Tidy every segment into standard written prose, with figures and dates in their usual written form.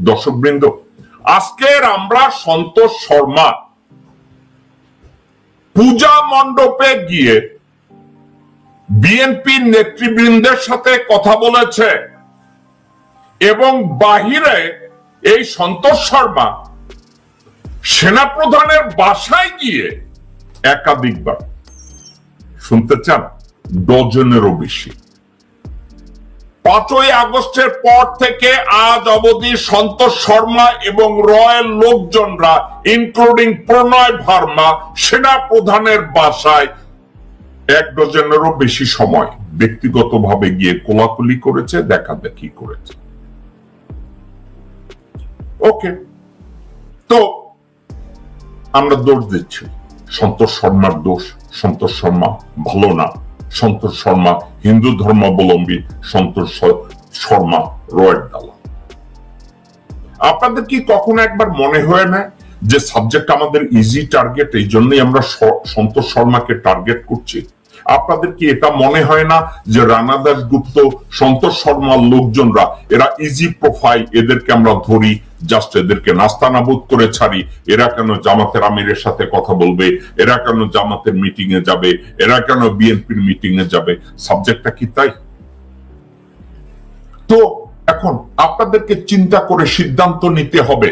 দর্শকবৃন্দ, আজকের আমরা সন্তোষ শর্মা পূজা মণ্ডপে গিয়ে বিএনপি নেতৃবৃন্দের সাথে কথা বলেছে এবং বাহিরে এই সন্তোষ শর্মা সেনাপ্রধানের বাসায় গিয়ে একাধিকবার, শুনতে চান, ডজনেরও বেশি, 5ই আগস্টের পর থেকে আজ অবধি সন্তোষ শর্মা এবং রয়ের লোকজনরা ইনক্লুডিং প্রণয় ভার্মা সেনা প্রধানের বাসায় 1 ডজনেরও বেশি সময় ব্যক্তিগতভাবে গিয়ে কোলাকুলি করেছে, দেখাদেখি করেছে। ওকে, তো আমরা দোষ দিচ্ছি, সন্তোষ শর্মার দোষ, সন্তোষ শর্মা ভালো না, সন্তোষ শর্মা হিন্দু ধর্মাবলম্বী, সন্তোষ শর্মা রয়ের দালাল। আপনাদের কি কখনো একবার মনে হয় না যে সাবজেক্ট আমাদের ইজি টার্গেট, এই জন্যই আমরা সন্তোষ শর্মাকে টার্গেট করছি? আপনাদের কি এটা মনে হয় না যে রানা দাশগুপ্ত, সন্তোষ শর্মার লোকজনরা এরা ইজি প্রোফাইল, এদেরকে আমরা ধরি, জাস্ট এদেরকে নাস্তানাবুদ করে ছাড়ি, এরা কেন জামাতের আমিরের সাথে কথা বলবে, এরা কেন জামাতের মিটিং এ যাবে, এরা কেন বিএনপির মিটিং এ যাবে? সাবজেক্টটা কি তাই? তো এখন আপনাদেরকে চিন্তা করে সিদ্ধান্ত নিতে হবে,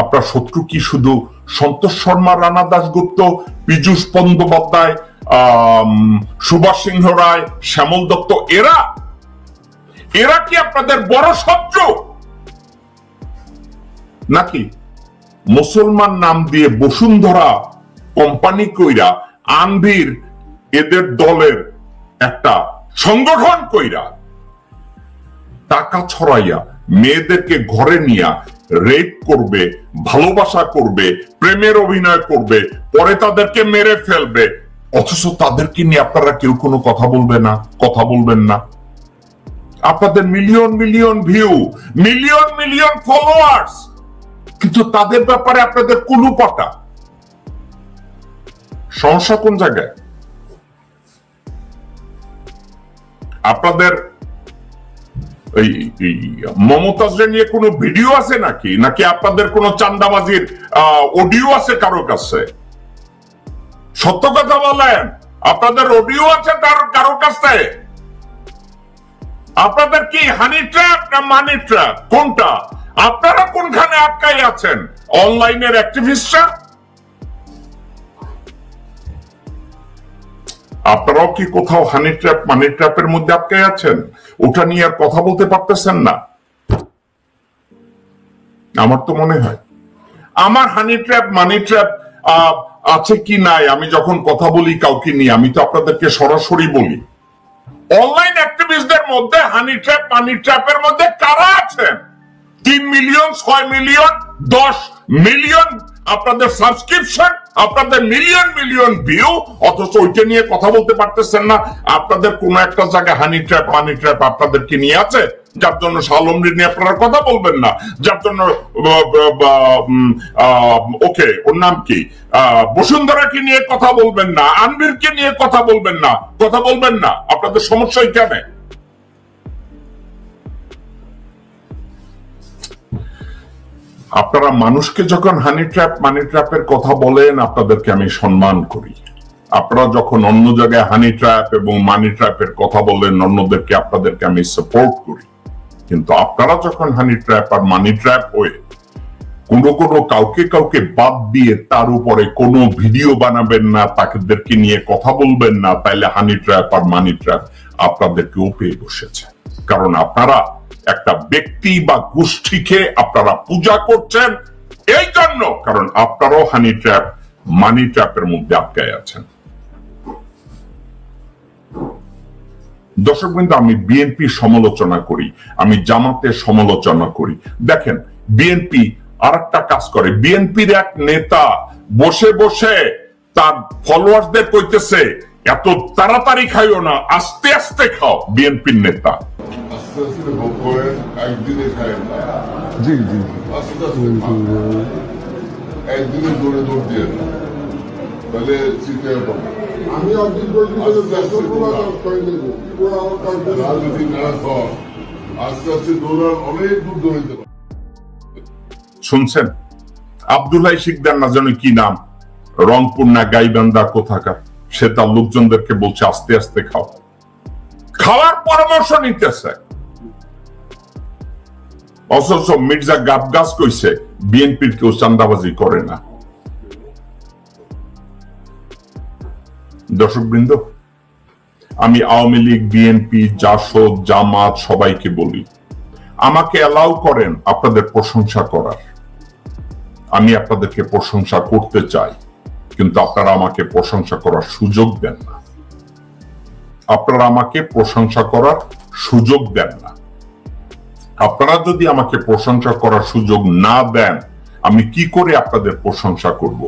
আপনার শত্রু কি শুধু সন্তোষ শর্মা, রানা দাশগুপ্ত, পীযূষ বন্দ্যোপাধ্যায়, সুভাষ সিংহ রায়, শ্যামল দত্ত, এরা কি আপনাদের বড় শত্রু? নাকি মুসলমান নাম দিয়ে বসুন্ধরা কোম্পানি কইরা, আনভির এদের দলের একটা সংগঠন কইরা টাকা ছড়াইয়া মেয়েদেরকে ঘরে নিয়ে রেপ করবে, ভালোবাসা করবে, প্রেমের অভিনয় করবে, পরে তাদেরকে মেরে ফেলবে, অথচ তাদেরকে নিয়ে আপনারা কেউ কোনো কথা বলবেন না? আপনাদের million million view, million million followers, কিন্তু তাদের ব্যাপারে আপনাদের কুলুপাটা। সমস্যা কোন জায়গায়? আপনাদের মমতাজরে নিয়ে কোনো ভিডিও আছে নাকি আপনাদের কোনো চান্দাবাজির অডিও আছে কারো কাছে? সত্য কথা বলেন, আপনাদের অডিও আছে কারো কাছে? আপনাদের কি হানি ট্র্যাপ না মানি ট্র্যাপ, কোনটা? আপনারা কোনখানে আটকাই আছেন? অনলাইনের অ্যাক্টিভিস্টরা? আপনারাও কি কোথাও হানি ট্র্যাপ মানি ট্র্যাপের মধ্যে আটকে আছেন? ওটা নিয়ে আর কথা বলতে পারতেছেন না? আমার তো মনে হয় আমার হানি ট্র্যাপ মানি ট্র্যাপ আছে কি নাই, আমি যখন কথা বলি কাউকে নিয়ে, আমি তো আপনাদেরকে সরাসরি বলি। অনলাইন অ্যাক্টিভিস্টদের মধ্যে হানি ট্র্যাপ মানি ট্র্যাপের মধ্যে কারা আছেন? 3 মিলিয়ন, 6 মিলিয়ন, 10 মিলিয়ন আপনাদের সাবস্ক্রিপশন, আপনাদের মিলিয়ন মিলিয়ন ভিউ, অথচ ওইটা নিয়ে কথা বলতে পারতেছেন না। আপনাদের কোন একটা জায়গায় হানি ট্র্যাপ মানি ট্র্যাপ আপনাদেরকে নিয়ে আছে, যার জন্য শালমরি নিয়ে আপনারা কথা বলবেন না, যার জন্য ওকে ওর নাম কি, বসুন্ধরাকে নিয়ে কথা বলবেন না, আনভিরকে নিয়ে কথা বলবেন না। আপনাদের সমস্যা কেন? আপনারা মানুষকে যখন হানি ট্র্যাপ মানি ট্র্যাপের কথা বলেন, আপনাদেরকে আমি সম্মান করি। আপনারা যখন অন্য জায়গায় হানি ট্র্যাপ এবং মানি ট্র্যাপের কথা বলেন, অন্যদেরকে, আপনাদেরকে আমি সাপোর্ট করি। কিন্তু আপনারা যখন হানি ট্র্যাপ আর মানি ট্র্যাপ হয়ে কোনো কাউকে বাদ দিয়ে তার উপরে কোনো ভিডিও বানাবেন না, তাদেরকে নিয়ে কথা বলবেন না, তাইলে হানি ট্র্যাপ আর মানি ট্র্যাপ আপনাদেরকেও পেয়ে বসেছে। কারণ আপনারা একটা ব্যক্তি বা গোষ্ঠীকে আপনারা পূজা করছেন, এই জন্য, কারণ আপনারাও হানি ট্র্যাপ মানি ট্র্যাপের মধ্যে আটকায় আছেন। দর্শক বিন্দু, আমি বিএনপি সমালোচনা করি, আমি জামাতের সমালোচনা করি। দেখেন, বিএনপি আর একটা কাজ করে। বিএনপির এক নেতা বসে বসে তার ফলোয়ার্সদের কইতেছে, এত তাড়াতাড়ি খাইও না, আস্তে আস্তে খাও। বিএনপির নেতা একদিনে খায় না, জি জি, আস্তে আস্তে একদিনে দৌড়ে দিয়ে না, তাহলে চিন্তা পাবো। আমি রাজনীতি না আস্তে আস্তে দৌড়ান, অনেক দূর দৌড়াইতে পারে। শুনছেন আব্দুল্লাহ শিকদার না জানি কি নাম, রংপুর না গাইবান্ধা কোথাকার, সে তার লোকজনদেরকে বলছে আস্তে আস্তে খাও, খাওয়ার পরামর্শ নিতেছে। অথচ মির্জা গাবগাছ কইছে বিএনপির কেউ চান্দাবাজি করে না। দর্শকবৃন্দ, আমি আওয়ামী লীগ, বিএনপি, জাসদ, জামাত সবাইকে বলি, আমাকে অ্যালাউ করেন আপনাদের প্রশংসা করার। আমি আপনাদেরকে প্রশংসা করতে চাই, কিন্তু আপনারা আমাকে প্রশংসা করার সুযোগ দেন না। আপনারা আমাকে প্রশংসা করার সুযোগ দেন না। আপনারা যদি আমাকে প্রশংসা করার সুযোগ না দেন, আমি কি করে আপনাদের প্রশংসা করব?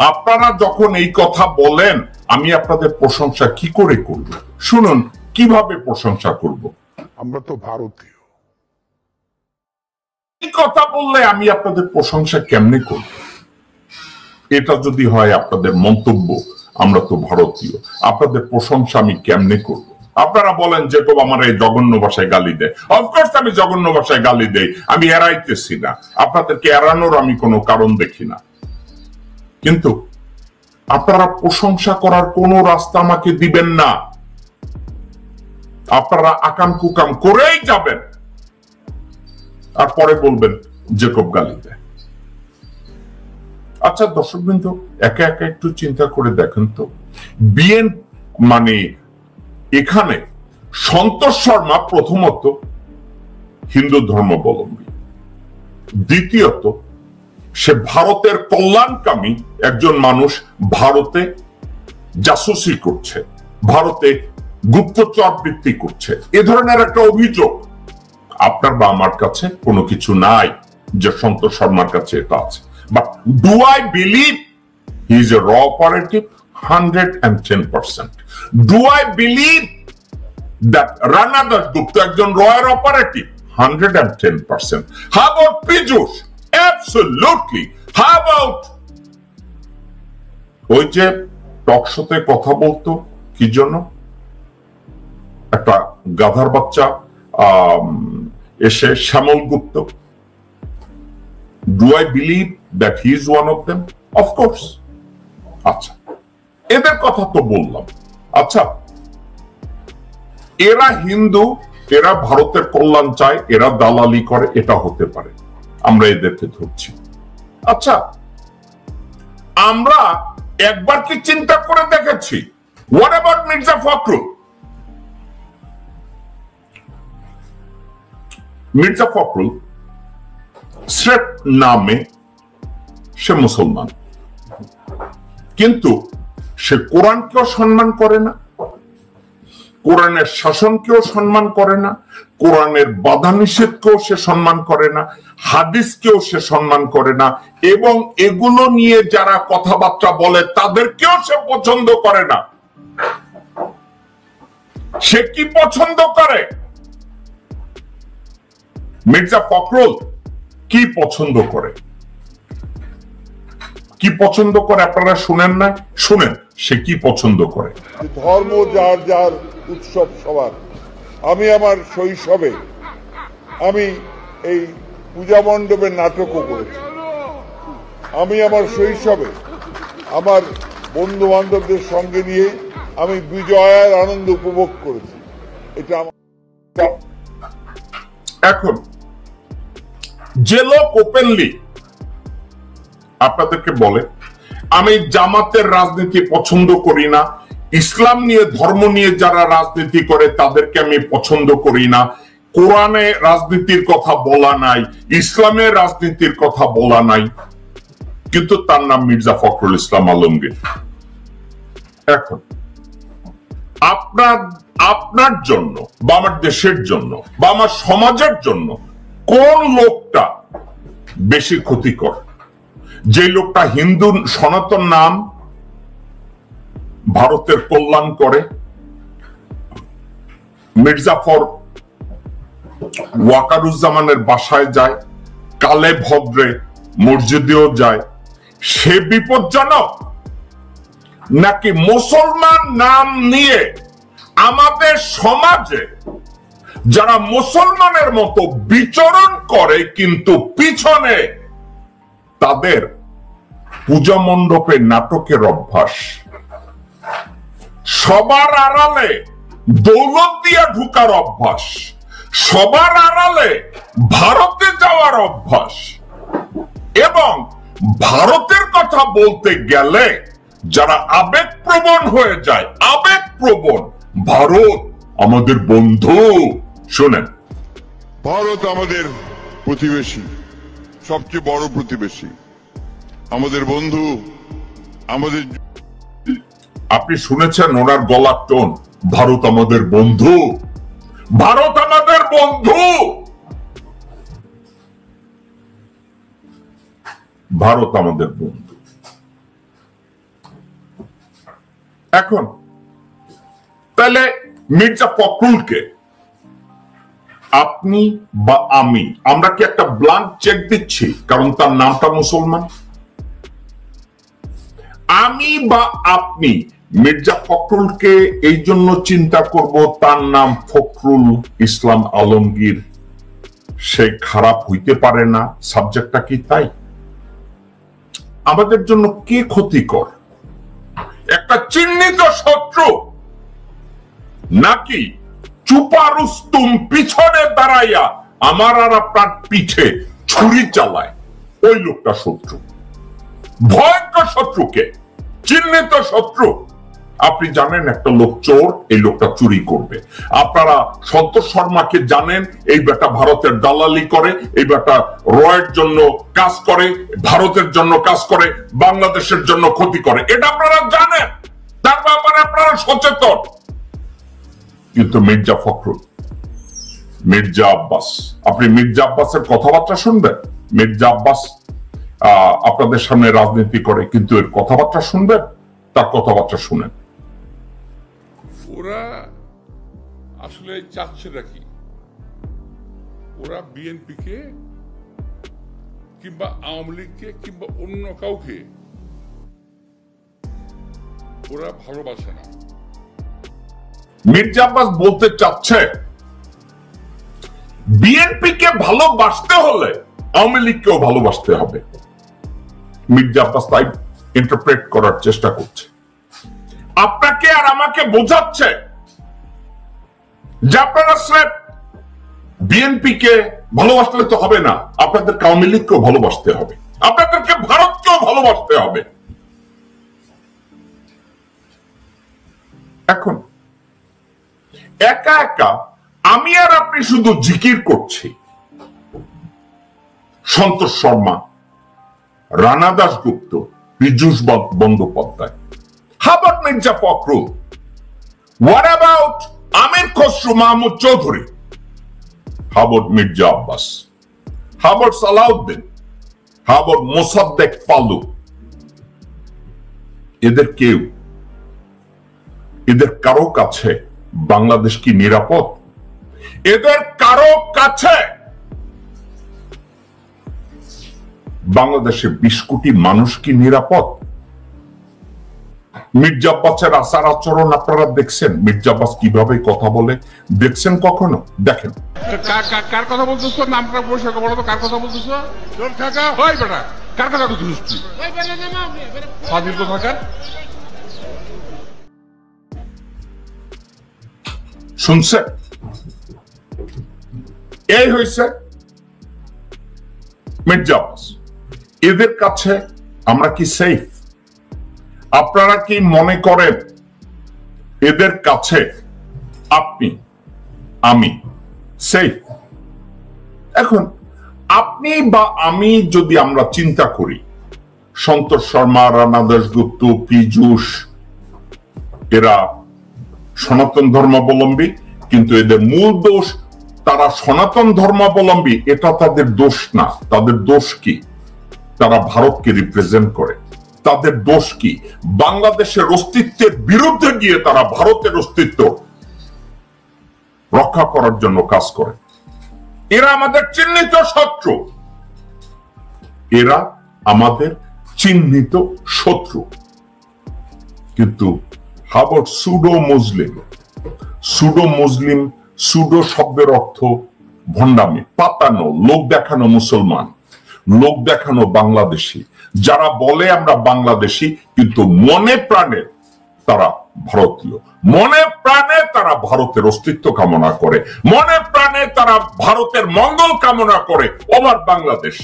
আপনারা যখন এই কথা বলেন, আমি আপনাদের প্রশংসা কি করে করব? শুনুন কিভাবে প্রশংসা করব। আমরা তো ভারতীয়। এই কথা বললে আমি আপনাদের প্রশংসা কেমনে করব? এটা যদি হয় আপনাদের মন্তব্য, আমরা তো ভারতীয়, আপনাদের প্রশংসা আমি কেমনে করব? আপনারা বলেন যে কেউ আমার এই জঘন্য ভাষায় গালি দেয়। অফকোর্স আমি জঘন্য ভাষায় গালি দেই, আমি এড়াইতেছি না, আপনাদেরকে এড়ানোর আমি কোনো কারণ দেখি না। কিন্তু আপনারা প্রশংসা করার কোনো রাস্তা আমাকে দিবেন না। আপনারা আকাম কুকাম করেই যাবেন, আর পরে বলবেন জেকব গালি দেয়। আচ্ছা দর্শকবৃন্দ, একা একা একটু চিন্তা করে দেখেন তো, মানে এখানে সন্তোষ শর্মা প্রথমত হিন্দু ধর্মাবলম্বী, দ্বিতীয়ত সে ভারতের কল্যাণকামী একজন মানুষ, ভারতে জাসুসি করছে, ভারতে গুপ্তচর বৃত্তি করছে, এ ধরনের একটা অভিযোগ আপনার বা আমার কাছে কোনো কিছু নাই যে সন্তোষ শর্মার কাছে এটা আছে। But do I believe he is a র operative? 110%. Do I believe that Rana Dasgupta একজন রয়ের operative? 110%. How about Piyush? Absolutely. How about ওই যে টক শোতে কথা বলতো কি জন্য, একটা গাধার বাচ্চা এসে, Shyamal Gupta? Do I believe that he is one of them? Of course. আচ্ছা, এদের কথা তো বললাম। আচ্ছা, এরা হিন্দু, এরা ভারতের কল্যাণ চায়, এরা দালালি করে, এটা হতে পারে, আমরা এদেরকে ধরছি। আচ্ছা, আমরা একবার কি চিন্তা করে দেখেছি, হোয়াট অ্যাবাউট মির্জা ফখরুল? মির্জা ফখরুল স্রেফ নামে সে মুসলমান, কিন্তু সে কোরআনকেও সম্মান করে না, কোরআনের শাসনকেও সম্মান করে না, কোরআনের বাধা নিষেধকেও সে সম্মান করে না, হাদিসকেও সে সম্মান করে না, এবং এগুলো নিয়ে যারা কথাবার্তা বলে তাদেরকেও সে পছন্দ করে না। সে কি পছন্দ করে? মির্জা ফখরুল কি পছন্দ করে? কি পছন্দ করে আপনারা শুনেন না? শুনেন সে কি পছন্দ করে। ধর্ম যার যার, উৎসব সবার। আমি আমার শৈশবে আমি এই পূজা মণ্ডপের নাটকও করেছি। আমি আমার শৈশবে আমার বন্ধু বান্ধবদের সঙ্গে নিয়ে আমি বিজয়ের আনন্দ উপভোগ করেছি। এটা আমার। এখন যে লোক ওপেনলি আপনাদেরকে বলে আমি জামাতের রাজনীতি পছন্দ করি না, ইসলাম নিয়ে, ধর্ম নিয়ে যারা রাজনীতি করে তাদেরকে আমি পছন্দ করি না, কোরআনে রাজনীতির কথা বলা নাই, ইসলামের রাজনীতির কথা বলা নাই, কিন্তু তার নাম মির্জা ফখরুল ইসলাম আলমগীর। এখন আপনার জন্য বা আমার দেশের জন্য বা আমার সমাজের জন্য কোন লোকটা বেশি ক্ষতিকর? যে লোকটা হিন্দু সনাতন নাম, ভারতের কল্যাণ করে, মির্জাফর ওয়াকারুজ্জামানের বাসায় যায়, কালে ভদ্রে মসজিদেও যায়, সে বিপজ্জনক? নাকি মুসলমান নাম নিয়ে আমাদের সমাজে যারা মুসলমানের মতো বিচরণ করে কিন্তু পিছনে তাদের পূজা মণ্ডপে নাটকের অভ্যাস, সবার আড়ালে দৌলত দিয়া ঢুকার অভ্যাস, সবার আড়ালে ভারতে যাওয়ার অভ্যাস, এবং ভারতের কথা বলতে গেলে যারা আবেগপ্রবণ হয়ে যায়, আবেগপ্রবণ। ভারত আমাদের বন্ধু। শোনেন, ভারত আমাদের প্রতিবেশী, সবচেয়ে বড় প্রতিবেশী, আমাদের বন্ধু, আমাদের। আপনি শুনেছেন ওনার গলার টোন, ভারত আমাদের বন্ধু, ভারত আমাদের বন্ধু, ভারত আমাদের বন্ধু। এখন তাহলে মির্জা ফখরুলকে আপনি বা আমি, আমরা কি একটা ব্লাঙ্ক চেক দিচ্ছি কারণ তার নামটা মুসলমান? আমি বা আপনি মির্জা ফখরুলকে এই জন্য চিন্তা করব তার নাম ফখরুল ইসলাম আলমগীর, সে খারাপ হইতে পারে না, সাবজেক্টটা কি তাই? আমাদের জন্য কে ক্ষতিকর? একটা চিহ্নিত শত্রু, নাকি চুপা রুস্তুম পিছনে দাঁড়াইয়া আমার আর আপনার পিঠে ছুরি চালায় ওই লোকটা শত্রু? ভয়ঙ্কর শত্রুকে, চিহ্নিত শত্রু। আপনি জানেন একটা লোক চোর, এই লোকটা চুরি করবে। আপনারা সন্তোষ শর্মাকে জানেন, এই বেটা ভারতের দালালি করে, এই বেটা রয়ের জন্য কাজ করে, ভারতের জন্য কাজ করে, বাংলাদেশের জন্য ক্ষতি করে, এটা আপনারা জানেন, তার ব্যাপারে আপনারা সচেতন। কিন্তু মির্জা ফখরুল, মির্জা আব্বাস, আপনি মির্জা আব্বাসের কথাবার্তা শুনবেন? মির্জা আব্বাস আপনাদের সামনে রাজনীতি করে, কিন্তু এর কথাবার্তা শুনবেন? তার কথাবার্তা শুনেন। ওরা আসলে চাচ্ছে নাকি? ওরা বিএনপিকে কিংবা আওয়ামী লীগকে কিংবা অন্য কাউকে ওরা ভালোবাসে না। মির্জা আব্বাস বলতে চাচ্ছে বিএনপিকে ভালোবাসতে হলে আওয়ামী লীগকেও ভালোবাসতে হবে। মির্জা আব্বাস তাই ইন্টারপ্রেট করার চেষ্টা করছে, আপনাকে আর আমাকে বোঝাচ্ছে যে আপনারা স্রেফ বিএনপিকে ভালোবাসলে তো হবে না, আপনাদেরকে আওয়ামী লীগকেও ভালোবাসতে হবে, আপনাদেরকে ভারতকেও ভালোবাসতে হবে। এখন একা একা আমি আর আপনি শুধু জিকির করছি, সন্তোষ Sharma, Rana Dasgupta, Piyush Bandyopadhyay, how about Mirza Fakhrul? What about Aamir Khasru Mahmud Chowdhury? How about Mirza Abbas? How about Salauddin? How about Mosaddek ফালু? এদের কারো কাছে বাংলাদেশ কি নিরাপদ? এদের কারো কাছে বাংলাদেশে 20 কোটি মানুষ কি নিরাপদ? মির্জা আব্বাসের আচার আচরণ আপনারা দেখছেন? মির্জা আব্বাস কিভাবে কথা বলে দেখছেন কখনো? দেখেন। কার কথা বলতেছো? নামটা পরিষ্কার বলো তো, কার কথা বলতেছো? চোর থাকা হয় বেটা, কার কথা বলতেছিস তুই? ফাজিল কোথাকার। শুনছে? এই হয়েছে মির্জা আব্বাস। এদের কাছে আমরা কি সেফ? আপনারা কি মনে করেন এদের কাছে আপনি আমি সেফ? এখন আপনি বা আমি যদি আমরা চিন্তা করি, সন্তোষ শর্মা, রানা দাশগুপ্ত, পীযূষ, এরা সনাতন ধর্মাবলম্বী, কিন্তু এদের মূল দোষ তারা সনাতন ধর্মাবলম্বী, এটা তাদের দোষ না। তাদের দোষ কি? তারা ভারতকে রিপ্রেজেন্ট করে। তাদের দোষ কি? বাংলাদেশের অস্তিত্বের বিরুদ্ধে গিয়ে তারা ভারতের অস্তিত্ব রক্ষা করার জন্য কাজ করে। এরা আমাদের চিহ্নিত শত্রু, এরা আমাদের চিহ্নিত শত্রু। কিন্তু হাবট সুডো মুসলিম সুডো শব্দের অর্থ ভণ্ডামি, পাতানো, লোক দেখানো মুসলমান, লোক দেখানো বাংলাদেশি, যারা বলে আমরা বাংলাদেশি কিন্তু মনে প্রাণে তারা ভারতীয়, মনে প্রাণে তারা ভারতের অস্তিত্ব কামনা করে, মনে প্রাণে তারা ভারতের মঙ্গল কামনা করে। ওভার বাংলাদেশ।